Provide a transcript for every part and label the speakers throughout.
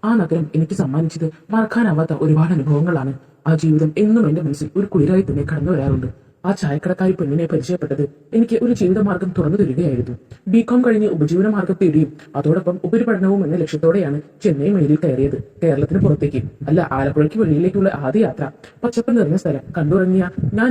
Speaker 1: ആ നഗരം എനിക്ക് സമ്മാനിച്ചത് മറക്കാനാവാത്ത ഒരുപാട് അനുഭവങ്ങളാണ്. ആ ജീവിതം എന്നും എന്റെ മനസ്സിൽ ഒരു കുളിരായി തന്നെ കടന്നു വരാറുണ്ട്. ആ ചായക്കടക്കാരി പെണ്ണിനെ പരിചയപ്പെട്ടത് എനിക്ക് ഒരു ജീവിതമാർഗം തുറന്നു തരികയായിരുന്നു. ബികോം കഴിഞ്ഞ് ഉപജീവന മാർഗം തേടിയും അതോടൊപ്പം ഉപരിപഠനവും എന്ന ലക്ഷ്യത്തോടെയാണ് ചെന്നൈ മെയിലിൽ കയറിയത്. കേരളത്തിന് പുറത്തേക്ക്, അല്ല ആലപ്പുഴയ്ക്ക് വെളിയിലേക്കുള്ള ആദ്യ യാത്ര. പച്ചപ്പ് നിറഞ്ഞ സ്ഥലം കണ്ടുറങ്ങിയ ഞാൻ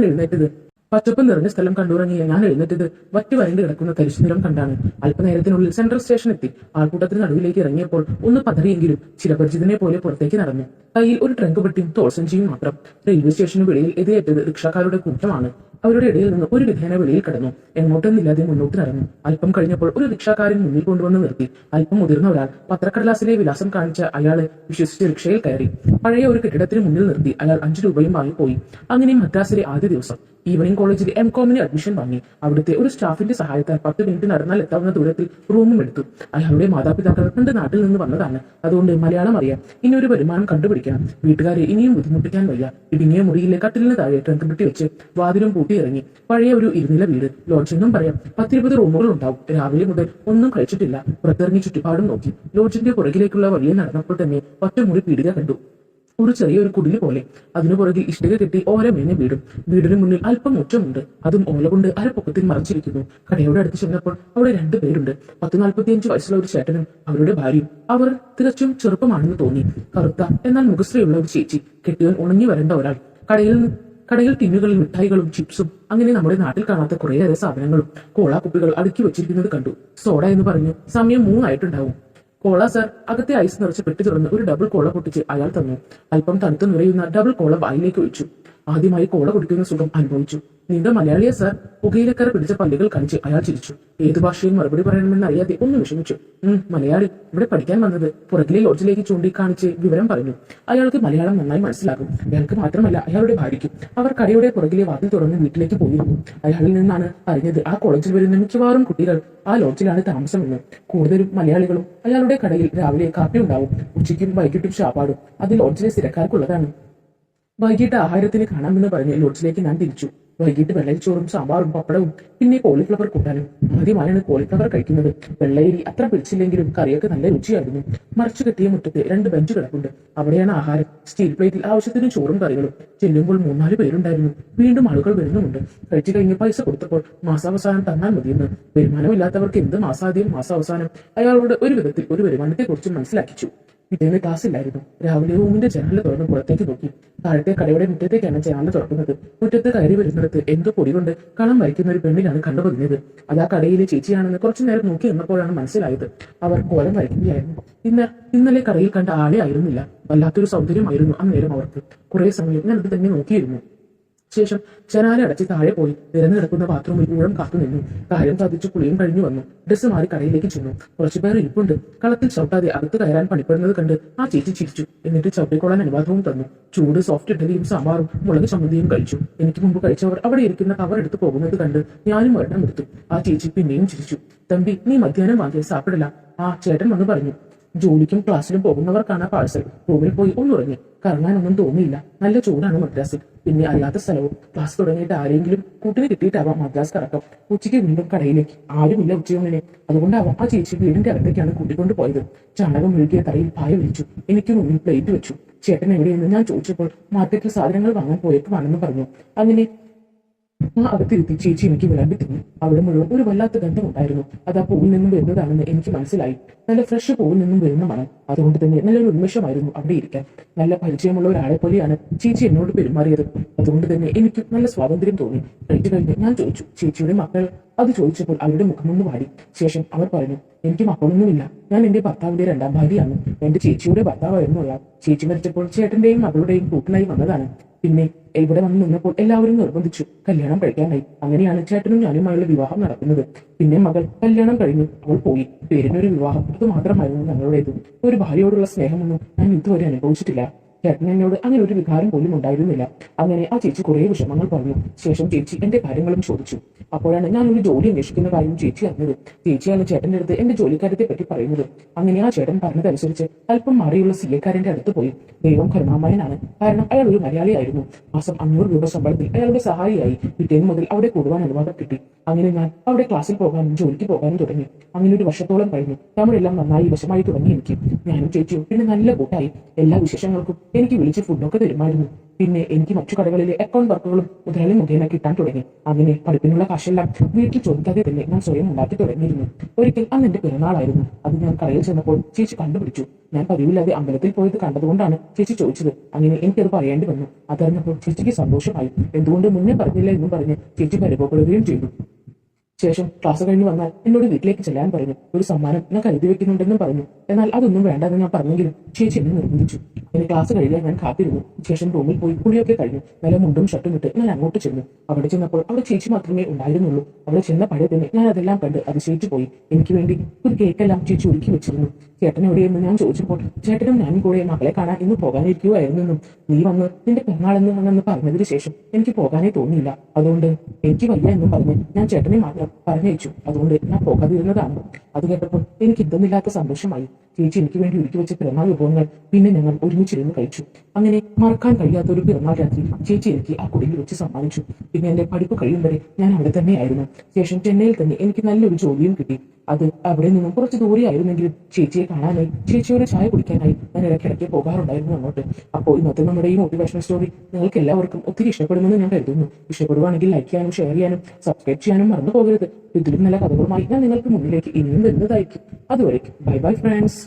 Speaker 1: എഴുന്നേറ്റത് വറ്റി വരണ്ട് കിടക്കുന്ന കരിശുനിലം കണ്ടാണ്. അല്പനേരത്തിനുള്ളിൽ സെൻട്രൽ സ്റ്റേഷൻ എത്തി. ആൾക്കൂട്ടത്തിന് നടുവിലേക്ക് ഇറങ്ങിയപ്പോൾ ഒന്ന് പതറിയെങ്കിലും ചിരപരിചിതനെ പോലെ പുറത്തേക്ക് നടന്നു. കയ്യിൽ ഒരു ട്രങ്ക് പെട്ടിയും തോൾസഞ്ചിയും മാത്രം. റെയിൽവേ സ്റ്റേഷന് വെളിയിൽ എതിരേറ്റത് റിക്ഷക്കാരുടെ കൂട്ടമാണ്. അവരുടെ ഇടയിൽ നിന്ന് ഒരു വിധേന വെളിയിൽ കടന്നു. എങ്ങോട്ടെന്നില്ലാതെ മുന്നോട്ട് നടന്നു. അല്പം കഴിഞ്ഞപ്പോൾ ഒരു റിക്ഷക്കാരൻ മുന്നിൽ കൊണ്ടുവന്ന് നിർത്തി. അല്പം മുതിർന്ന ഒരാൾ പത്രക്കടലാസിലെ വിലാസം കാണിച്ച അയാളെ വിശ്വസിച്ച് റിക്ഷയിൽ കയറി. പഴയ ഒരു കെട്ടിടത്തിന് മുന്നിൽ നിർത്തി അയാൾ 5 രൂപയും വാങ്ങിപ്പോയി. അങ്ങനെ മദ്രാസിലെ ആദ്യ ദിവസം. ഈവനിംഗ് കോളേജിൽ എംകോമിന് അഡ്മിഷൻ വാങ്ങി. അവിടുത്തെ ഒരു സ്റ്റാഫിന്റെ സഹായത്താൽ 10 മിനിറ്റ് നടന്നാൽ എത്താവുന്ന ദൂരത്തിൽ റൂമും എടുത്തു. അയാളുടെ മാതാപിതാക്കൾ 2 നാട്ടിൽ നിന്ന് വന്നതാണ്. അതുകൊണ്ട് മലയാളം അറിയാം. ഇനി ഒരു വരുമാനം കണ്ടുപിടിക്കണം. വീട്ടുകാരെ ഇനിയും ബുദ്ധിമുട്ടിക്കാൻ വയ്യ. ഇടുങ്ങിയ മുറിയിലെ കട്ടിലിന് താഴെ ട്രങ്ക് പെട്ടി വെച്ച് വാതിലും പൂട്ടിയിറങ്ങി. പഴയ ഒരു ഇരുനില വീട്, ലോഡ്ജ് എന്നും പറയാം. 10-20 റൂമുകൾ ഉണ്ടാവും. രാവിലെ മുതൽ ഒന്നും കഴിച്ചിട്ടില്ല. പുറത്തിറങ്ങി ചുറ്റുപാടും നോക്കി. ലോഡ്ജിന്റെ പുറകിലേക്കുള്ള വഴിയിൽ നടന്നപ്പോൾ തന്നെ ഒറ്റമുറി പീടിക കണ്ടു. ഒരു ചെറിയൊരു കുടില് പോലെ. അതിനു പുറകിൽ ഇഷ്ടിക കെട്ടി ഓരമേഞ്ഞ വീടും. വീടിന് മുന്നിൽ അല്പം മുറ്റമുണ്ട്. അതും ഓല കൊണ്ട് അരപ്പൊക്കത്തിൽ മറച്ചിരിക്കുന്നു. കടയോട് അടുത്ത് ചെന്നപ്പോൾ അവിടെ 2 പേരുണ്ട്. 10-45 വയസ്സുള്ള ഒരു ചേട്ടനും അവരുടെ ഭാര്യയും. അവർ തികച്ചും ചെറുപ്പമാണെന്ന് തോന്നി. കറുത്ത എന്നാൽ മുഖശ്രീയുള്ള ഒരു ചേച്ചി. കെട്ടിയവൻ ഉണങ്ങി വരേണ്ട ഒരാൾ. കടയിൽ ടിന്നുകളിൽ മിഠായികളും ചിപ്സും അങ്ങനെ നമ്മുടെ നാട്ടിൽ കാണാത്ത കുറേയേറെ സാധനങ്ങളും കോള കുപ്പികൾ അടുക്കി വെച്ചിരിക്കുന്നത് കണ്ടു. സോഡ എന്ന് പറഞ്ഞു. സമയം 3 ആയിട്ടുണ്ടാവും. കോള സാർ. അകത്തെ ഐസ് നിറച്ച് പെട്ടി തുറന്ന് ഒരു ഡബിൾ കോള പൊട്ടിച്ച് അയാൾ തന്നു. അല്പം തണുത്ത് നിറയുന്ന ഡബിൾ കോള വായിലേക്ക് ഒഴിച്ചു. ആദ്യമായി കോള കുടിക്കുന്ന സുഖം അനുഭവിച്ചു. നിങ്ങൾ മലയാളിയാ സാർ? പുകയിലക്കര പിടിച്ച പല്ലുകൾ കാണിച്ച് അയാൾ ചിരിച്ചു. ഏതു ഭാഷയിൽ മറുപടി പറയണമെന്ന് അറിയാതെ ഒന്ന് വിഷമിച്ചു. മലയാളി. ഇവിടെ പഠിക്കാൻ വന്നത്. പുറകിലെ ലോഡ്ജിലേക്ക് ചൂണ്ടിക്കാണിച്ച് വിവരം പറഞ്ഞു. അയാൾക്ക് മലയാളം നന്നായി മനസ്സിലാകും. അയാൾക്ക് മാത്രമല്ല അയാളുടെ ഭാര്യയ്ക്കും. അവർ കടയുടെ പുറകിലെ വാതിൽ തുറന്ന് വീട്ടിലേക്ക് പോയിരുന്നു. അയാളിൽ നിന്നാണ് അറിഞ്ഞത് ആ കോളേജിൽ വരുന്ന മിക്കവാറും കുട്ടികൾ ആ ലോഡ്ജിലാണ് താമസമെന്ന്. കൂടുതലും മലയാളികളും. അയാളുടെ കടയിൽ രാവിലെ കാപ്പി ഉണ്ടാവും. ഉച്ചയ്ക്കും വൈകിട്ടും ശാപ്പാടും. അത് ലോഡ്ജിലെ സ്ഥിരക്കാർക്കുള്ളതാണ്. വൈകിട്ട് ആഹാരത്തിന് കാണാമെന്ന് പറഞ്ഞ് ലോഡ്ജിലേക്ക് ഞാൻ തിരിച്ചു. വൈകിട്ട് വെള്ളരിച്ചോറും സാമ്പാറും പപ്പടവും പിന്നെ കോളിഫ്ലവർ കൂട്ടാനും. ആദ്യമായാണ് കോളിഫ്ലവർ കഴിക്കുന്നത്. വെള്ളയരി അത്ര പിടിച്ചില്ലെങ്കിലും കറിയൊക്കെ നല്ല രുചിയായിരുന്നു. മറച്ചു കെട്ടിയ മുറ്റത്ത് 2 ബെഞ്ച് കിടപ്പുണ്ട്. അവിടെയാണ് ആഹാരം. സ്റ്റീൽ പ്ലേറ്റിൽ ആവശ്യത്തിന് ചോറും കറികളും. ചെല്ലുമ്പോൾ 3-4 പേരുണ്ടായിരുന്നു. വീണ്ടും ആളുകൾ വരുന്നുമുണ്ട്. കഴിച്ചു കഴിഞ്ഞ് പൈസ കൊടുത്തപ്പോൾ മാസാവസാനം തന്നാൽ മതിയെന്ന്. വരുമാനമില്ലാത്തവർക്ക് എന്ത് മാസാദ്യം മാസാവസാനം. അയാളോട് ഒരു വിധത്തിൽ ഒരു വരുമാനത്തെക്കുറിച്ച് മനസ്സിലാക്കിച്ചു. പിറ്റേന്ന് ക്ലാസ്സില്ലായിരുന്നു. രാവിലെ റൂമിന്റെ ജനാല തുറന്ന് പുറത്തേക്ക് നോക്കി. താഴത്തെ കടയുടെ മുറ്റത്തേക്കാണ് ജനാല തുറക്കുന്നത്. മുറ്റത്ത് കയറി വരുന്നിടത്ത് എന്തോ പൊടി കൊണ്ട് കളം വരയ്ക്കുന്ന ഒരു പെണ്ണിനാണ് കണ്ടുപതിഞ്ഞത്. അത് ആ കടയിലെ ചേച്ചിയാണെന്ന് കുറച്ചു നേരം നോക്കി നിന്നപ്പോഴാണ് മനസ്സിലായത്. അവർ കോലം വരയ്ക്കുകയായിരുന്നു. ഇന്നലെ കടയിൽ കണ്ട ആളെ ആയിരുന്നില്ല. വല്ലാത്തൊരു സൗന്ദര്യമായിരുന്നു അന്നേരം അവർക്ക്. കുറെ സമയം ഞാൻ അത് തന്നെ നോക്കിയിരുന്നു. ശേഷം ജനാല അടച്ച് താഴെ പോയി നിരന്നു കിടക്കുന്ന ബാത്റൂമിൽ ഊഴം കാത്തുനിന്നു. കാര്യം സാധിച്ചു കുളിയും കഴിഞ്ഞു വന്നു. ഡ്രസ്സ് മാറി കടയിലേക്ക് ചെന്നു. കുറച്ചുപേർ ഇരിപ്പുണ്ട്. കളത്തിൽ ചവിട്ടാതെ അകത്ത് കയറാൻ പണിപ്പെടുന്നത് കണ്ട് ആ ചേച്ചി ചിരിച്ചു. എന്നിട്ട് ചവിട്ടിക്കൊള്ളാൻ അനുവാദവും തന്നു. ചൂട് സോഫ്റ്റ് ഇഡ്ഡലിയും സാമ്പാറും മുളക് ചമ്മന്തിയും കഴിച്ചു. എനിക്ക് മുമ്പ് കഴിച്ചവർ അവിടെ ഇരിക്കുന്ന കവർ എടുത്ത് പോകുന്നത് കണ്ട് ഞാനും ഒരെണ്ണം എടുത്തു. ആ ചേച്ചി പിന്നെയും ചിരിച്ചു. തമ്പി, നീ മധ്യാഹ്നം വാങ്ങിയ സാപ്പിടല. ആ ചേട്ടൻ വന്ന് പറഞ്ഞു. ജോലിക്കും ക്ലാസ്സിലും പോകുന്നവർക്കാണ് പാഴ്സൽ. റൂമിൽ പോയി ഒന്നുറങ്ങി. കറങ്ങാനൊന്നും തോന്നിയില്ല. നല്ല ചൂടാണ് മദ്രാസിൽ. പിന്നെ അല്ലാത്ത സ്ഥലവും. ക്ലാസ് തുടങ്ങിയിട്ട് ആരെങ്കിലും കൂട്ടിന് കിട്ടിയിട്ടാവാം മദ്രാസ് കറക്കം. ഉച്ചയ്ക്ക് വീണ്ടും കടയിലേക്ക്. ആരുമില്ല ഉച്ചയൂണിനെ. അതുകൊണ്ടാവാം ആ ചേച്ചി വീടിന്റെ അകത്തേക്കാണ് കൂട്ടിക്കൊണ്ടു പോയത്. ചാണകം മെഴുകിയ തറയിൽ പായ വിരിച്ചു. എനിക്ക് മുന്നിൽ പ്ലേറ്റ് വെച്ചു. ചേട്ടൻ എവിടെയെന്ന് ഞാൻ ചോദിച്ചപ്പോൾ മാർക്കറ്റിൽ സാധനങ്ങൾ വാങ്ങാൻ പോയേക്കുവാണെന്ന് പറഞ്ഞു. അങ്ങനെ അകത്തിരുത്തി ചേച്ചി എനിക്ക് വിളമ്പി തിന്നു. അവിടെ മുഴുവൻ ഒരു വല്ലാത്ത ഗന്ധം ഉണ്ടായിരുന്നു. അത് ആ പൂവിൽ നിന്നും വരുന്നതാണെന്ന് എനിക്ക് മനസ്സിലായി. നല്ല ഫ്രഷ് പൂവിൽ നിന്നും വരുന്ന മണം. അതുകൊണ്ട് തന്നെ നല്ലൊരു ഉന്മേഷമായിരുന്നു അവിടെ ഇരിക്കാൻ. നല്ല പരിചയമുള്ള ഒരാളെ പോലെയാണ് ചേച്ചി എന്നോട് പെരുമാറിയത്. അതുകൊണ്ട് തന്നെ എനിക്ക് നല്ല സ്വാതന്ത്ര്യം തോന്നി. കഴിച്ചു കഴിഞ്ഞ് ഞാൻ ചോദിച്ചു, ചേച്ചിയുടെ മക്കൾ? അത് ചോദിച്ചപ്പോൾ അവരുടെ മുഖമൊന്ന് വാടി. ശേഷം അവർ പറഞ്ഞു, എനിക്ക് മക്കളൊന്നുമില്ല. ഞാൻ എന്റെ ഭർത്താവിന്റെ 2ാം ഭാര്യയാണ്. എന്റെ ചേച്ചിയുടെ ഭർത്താവായിരുന്നു അയാൾ. ചേച്ചി മരിച്ചപ്പോൾ ചേട്ടന്റെയും മകളുടെയും കൂട്ടിനായി വന്നതാണ്. പിന്നെ ഇവിടെ വന്ന് നിന്നപ്പോൾ എല്ലാവരും നിർബന്ധിച്ചു. കല്യാണം കഴിക്കാനായി. അങ്ങനെയാണ് ചേട്ടനും ഞാനുമായുള്ള വിവാഹം നടക്കുന്നത്. പിന്നെ മകൾ കല്യാണം കഴിഞ്ഞു. അവൾ പോയി. പേരിനൊരു വിവാഹം. അത് മാത്രമായിരുന്നു ഞങ്ങളുടേത്. ഒരു ഭാര്യയോടുള്ള സ്നേഹമൊന്നും ഞാൻ ഇതുവരെ അനുഭവിച്ചിട്ടില്ല. ചേട്ടൻ എന്നോട് അങ്ങനെ ഒരു വികാരം പോലും ഉണ്ടായിരുന്നില്ല. അങ്ങനെ ആ ചേച്ചി കുറേ വിഷമങ്ങൾ പറഞ്ഞു. ശേഷം ചേച്ചി എന്റെ കാര്യങ്ങളും ചോദിച്ചു. അപ്പോഴാണ് ഞാൻ ഒരു ജോലി അന്വേഷിക്കുന്ന കാര്യം ചേച്ചി അറിഞ്ഞത്. ചേച്ചിയാണ് ചേട്ടന്റെ അടുത്ത് എന്റെ ജോലിക്കാര്യത്തെ പറ്റി പറയുന്നത്. അങ്ങനെ ആ ചേട്ടൻ പറഞ്ഞതനുസരിച്ച് അല്പം മാറിയുള്ള സിഎക്കാരന്റെ അടുത്ത് പോയി. ദൈവം കരുണാമയനാണ്. കാരണം അയാൾ ഒരു മലയാളിയായിരുന്നു. മാസം 500 രൂപ ശമ്പളത്തിൽ അയാളുടെ സഹായിയായി പിറ്റേന്ന് മുതൽ അവിടെ കൂടുവാൻ അനുവാദം കിട്ടി. അങ്ങനെ ഞാൻ അവിടെ ക്ലാസ്സിൽ പോകാനും ജോലിക്ക് പോകാനും തുടങ്ങി. അങ്ങനെ ഒരു വർഷത്തോളം കഴിഞ്ഞു. നമ്മളെല്ലാം നന്നായി വശമായി തുടങ്ങി. എനിക്ക് ഞാനും ചേച്ചിയും പിന്നെ നല്ല കൂട്ടായി. എല്ലാ വിശേഷങ്ങൾക്കും എനിക്ക് വിളിച്ച് ഫുഡൊക്കെ തരുമായിരുന്നു. പിന്നെ എനിക്ക് മറ്റു കടകളിലെ അക്കൗണ്ട് വർക്കുകളും മുതലാളി മുഖേന കിട്ടാൻ തുടങ്ങി. അങ്ങനെ പഠിപ്പിനുള്ള കാശെല്ലാം വീട്ടിൽ ചോദിക്കാതെ തന്നെ ഞാൻ സ്വയം ഉണ്ടാക്കി തുടങ്ങിയിരുന്നു. ഒരിക്കൽ അന്ന് എന്റെ പിറന്നാളായിരുന്നു. അത് ഞാൻ കടയിൽ ചെന്നപ്പോൾ ചേച്ചി കണ്ടുപിടിച്ചു. ഞാൻ പതിവില്ലാതെ അമ്പലത്തിൽ പോയത് കണ്ടതുകൊണ്ടാണ് ചേച്ചി ചോദിച്ചത്. അങ്ങനെ എനിക്കത് പറയേണ്ടി വന്നു. അതറിഞ്ഞപ്പോൾ ചേച്ചിക്ക് സന്തോഷമായി. എന്തുകൊണ്ട് മുന്നേ പറഞ്ഞില്ല എന്നും പറഞ്ഞ് ചേച്ചി പരിഭവപ്പെടുകയും ചെയ്തു. ശേഷം ക്ലാസ് കഴിഞ്ഞ് വന്നാൽ എന്നോട് വീട്ടിലേക്ക് ചെല്ലാൻ പറഞ്ഞു. ഒരു സമ്മാനം ഞാൻ കരുതി വെക്കുന്നുണ്ടെന്നും പറഞ്ഞു. എന്നാൽ അതൊന്നും വേണ്ടെന്ന് ഞാൻ പറഞ്ഞെങ്കിലും ചേച്ചി എന്നെ നിർബന്ധിച്ചു. എന്നെ ക്ലാസ് കഴിയാൻ ഞാൻ കാത്തിരുന്നു. ശേഷം റൂമിൽ പോയി കുളിയൊക്കെ കഴിഞ്ഞു. നല്ല മുണ്ടും ഷർട്ടും ഇട്ട് ഞാൻ അങ്ങോട്ട് ചെന്നു. അവിടെ ചെന്നപ്പോൾ അവിടെ ചേച്ചി മാത്രമേ ഉണ്ടായിരുന്നുള്ളൂ. അവിടെ ചെന്ന പഴയ തന്നെ ഞാൻ അതെല്ലാം കണ്ട് അതിശയിച്ചു പോയി. എനിക്ക് വേണ്ടി ഒരു കേക്കെല്ലാം ചേച്ചി ഒരുക്കി വെച്ചിരുന്നു. ചേട്ടൻ എവിടെയെന്ന് ഞാൻ ചോദിച്ചപ്പോൾ ചേട്ടനും ഞാനും കൂടെ മകളെ കാണാൻ ഇന്ന് പോകാനിരിക്കുകയായിരുന്നെന്നും നീ വന്ന് നിന്റെ പെരുന്നാളെന്ന് പറഞ്ഞതിന് ശേഷം എനിക്ക് പോകാനേ തോന്നിയില്ല. അതുകൊണ്ട് എനിക്ക് വയ്യ എന്നും പറഞ്ഞ് ഞാൻ ചേട്ടനെ മാത്രം പറഞ്ഞയച്ചു. അതുകൊണ്ട് ഞാൻ പോകാതിരുന്നതാണ്. അത് കേട്ടപ്പോൾ എനിക്ക് എന്തെന്നില്ലാത്ത സന്തോഷമായി. ചേച്ചി എനിക്ക് വേണ്ടി ഒരുക്കി വെച്ച പിറന്നാൾ വിഭവങ്ങൾ പിന്നെ ഞങ്ങൾ ഒരുമിച്ചിരുന്ന് കഴിച്ചു. അങ്ങനെ മറക്കാൻ കഴിയാത്ത ഒരു പിറന്നാൾ രാത്രി ചേച്ചി എനിക്ക് ആ കുടിയിൽ വെച്ച് സമ്മാനിച്ചു. പിന്നെ എന്റെ പഠിപ്പ് കഴിയും വരെ ഞാൻ അവിടെ തന്നെയായിരുന്നു. ശേഷം ചെന്നൈയിൽ തന്നെ എനിക്ക് നല്ലൊരു ജോലിയും കിട്ടി. അത് അവിടെ നിന്നും കുറച്ച് ദൂരെയായിരുന്നെങ്കിലും ചേച്ചിയെ കാണാനായി ചേച്ചിയോട് ചായ കുടിക്കാനായി ഞാൻ ഇടയ്ക്കിടയ്ക്ക് പോകാറുണ്ടായിരുന്നു അങ്ങോട്ട്. അപ്പോൾ ഇന്നത്തെ നമ്മുടെ ഈ മോട്ടിവേഷണൽ സ്റ്റോറി നിങ്ങൾക്ക് എല്ലാവർക്കും ഒത്തിരി ഇഷ്ടപ്പെടുമെന്ന് ഞാൻ കരുതുന്നു. ഇഷ്ടപ്പെടുവാണെങ്കിൽ ലൈക്ക് ചെയ്യാനും ഷെയർ ചെയ്യാനും സബ്സ്ക്രൈബ് ചെയ്യാനും മറന്നു പോകരുത്. ഇതിലും നല്ല കഥകളുമായി ഞാൻ നിങ്ങൾക്ക് മുന്നിലേക്ക് ഇനിയും വരുന്നതായിരിക്കും. അതുവരെ ബൈ ബൈ ഫ്രണ്ട്സ്.